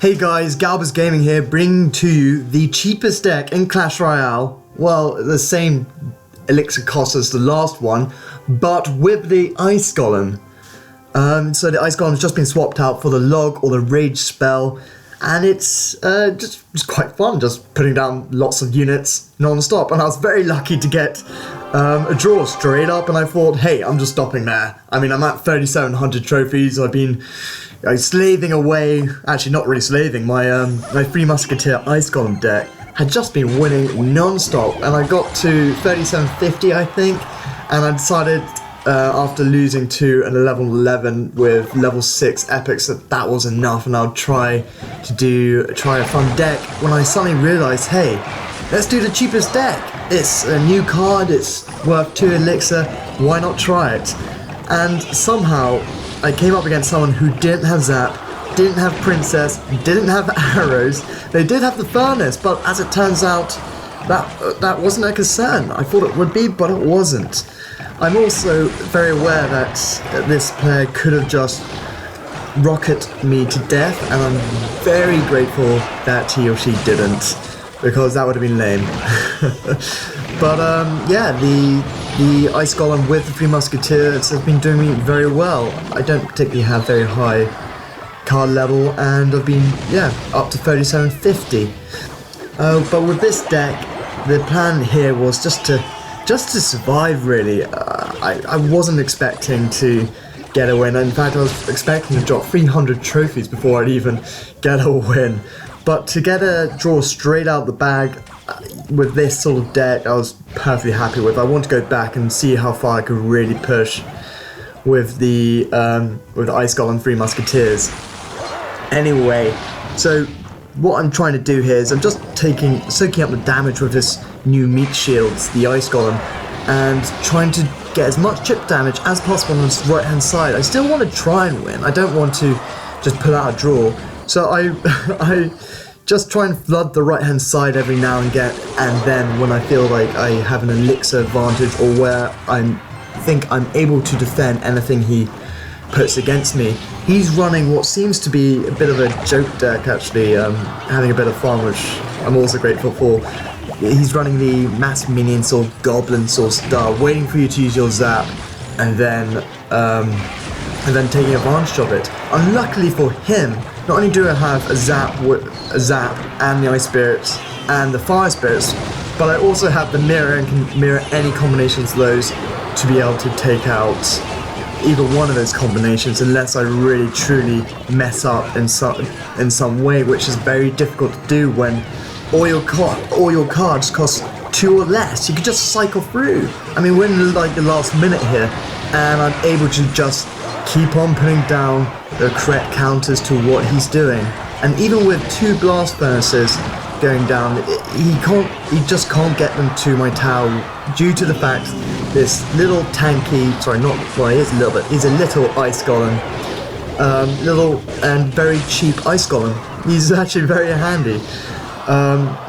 Hey guys, Galbus Gaming here, bringing to you the cheapest deck in Clash Royale. Well, the same elixir cost as the last one, but with the ICE Golem. So the ICE Golem has just been swapped out for the log or the rage spell, and it's just quite fun, just putting down lots of units non-stop. And I was very lucky to get a draw straight up, and I thought, hey, I'm just stopping there. I mean, I'm at 3,700 trophies. I've been slaving away, actually not really slaving, my Three Musketeer Ice Golem deck had just been winning non-stop, and I got to 3750 I think, and I decided after losing to an level 11 with level 6 epics that was enough, and I'll try a fun deck, when I suddenly realised, hey, let's do the cheapest deck. It's a new card, it's worth 2 elixir, why not try it? And somehow I came up against someone who didn't have Zap, didn't have Princess, didn't have arrows. They did have the Furnace, but as it turns out, that wasn't a concern. I thought it would be, but it wasn't. I'm also very aware that this player could have just rocket me to death, and I'm very grateful that he or she didn't, because that would have been lame. But yeah, the Ice Golem with the Three Musketeers has been doing me very well. I don't particularly have very high card level, and I've been, yeah, up to 3750. But with this deck, the plan here was just to survive, really. I wasn't expecting to get a win. In fact, I was expecting to drop 300 trophies before I'd even get a win. But to get a draw straight out the bag with this sort of deck, I was perfectly happy with. I want to go back and see how far I could really push with the Ice Golem Three Musketeers. Anyway, so what I'm trying to do here is I'm just soaking up the damage with this new meat shields, the Ice Golem, and trying to get as much chip damage as possible on this right hand side. I still want to try and win. I don't want to just pull out a draw. So I just try and flood the right hand side every now and again, and then when I feel like I have an elixir advantage, or where I think I'm able to defend anything he puts against me, he's running what seems to be a bit of a joke deck, actually, having a bit of fun, which I'm also grateful for. He's running the mass minions or goblins or stuff, waiting for you to use your zap, and then taking advantage of it. Unluckily for him, not only do I have a zap and the ice spirits and the fire spirits, but I also have the mirror and can mirror any combinations of those to be able to take out either one of those combinations, unless I really truly mess up in some way, which is very difficult to do when all your cards cost 2 or less. You could just cycle through. I mean, we're in like the last minute here, and I'm able to just keep on putting down the correct counters to what he's doing. And even with 2 blast furnaces going down, he just can't get them to my tower due to the fact this little tanky, he is a little bit, he's a little ice golem, little and very cheap ice golem. He's actually very handy.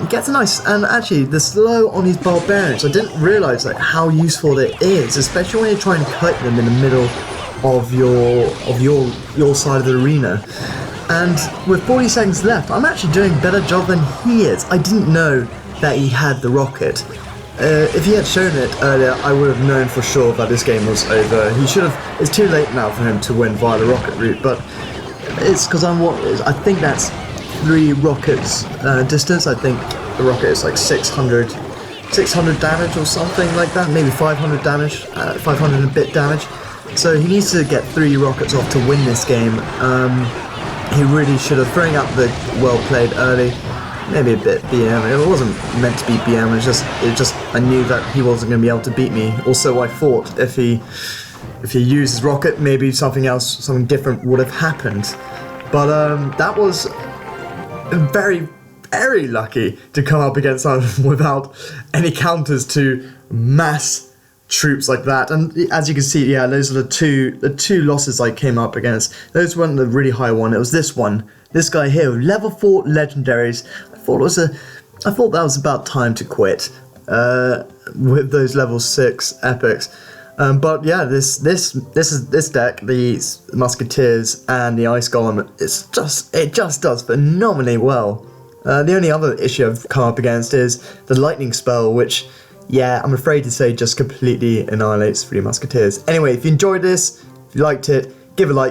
He gets a nice, and actually the slow on his barbarians, I didn't realise like how useful it is, especially when you try and kite them in the middle of your side of the arena. And with 40 seconds left, I'm actually doing a better job than he is. I didn't know that he had the rocket. If he had shown it earlier, I would have known for sure that this game was over. He should have. It's too late now for him to win via the rocket route, but it's because I think that's 3 rockets distance. I think the rocket is like 600 damage or something like that, maybe 500 damage, 500 and a bit damage. So he needs to get 3 rockets off to win this game. He really should have thrown out the well played early, maybe a bit BM. It wasn't meant to be BM. It just I knew that he wasn't going to be able to beat me. Also, I thought if he used his rocket, maybe something different would have happened. But that was very, very lucky to come up against someone without any counters to mass troops like that. And as you can see, yeah, those are the two losses I came up against. Those weren't the really high one. It was this one, this guy here, level 4 legendaries. I thought that was about time to quit with those level 6 epics. But yeah, this deck, the Musketeers and the Ice Golem, it just does phenomenally well. The only other issue I've come up against is the Lightning Spell, which, yeah, I'm afraid to say just completely annihilates 3 Musketeers. Anyway, if you enjoyed this, if you liked it, give a like.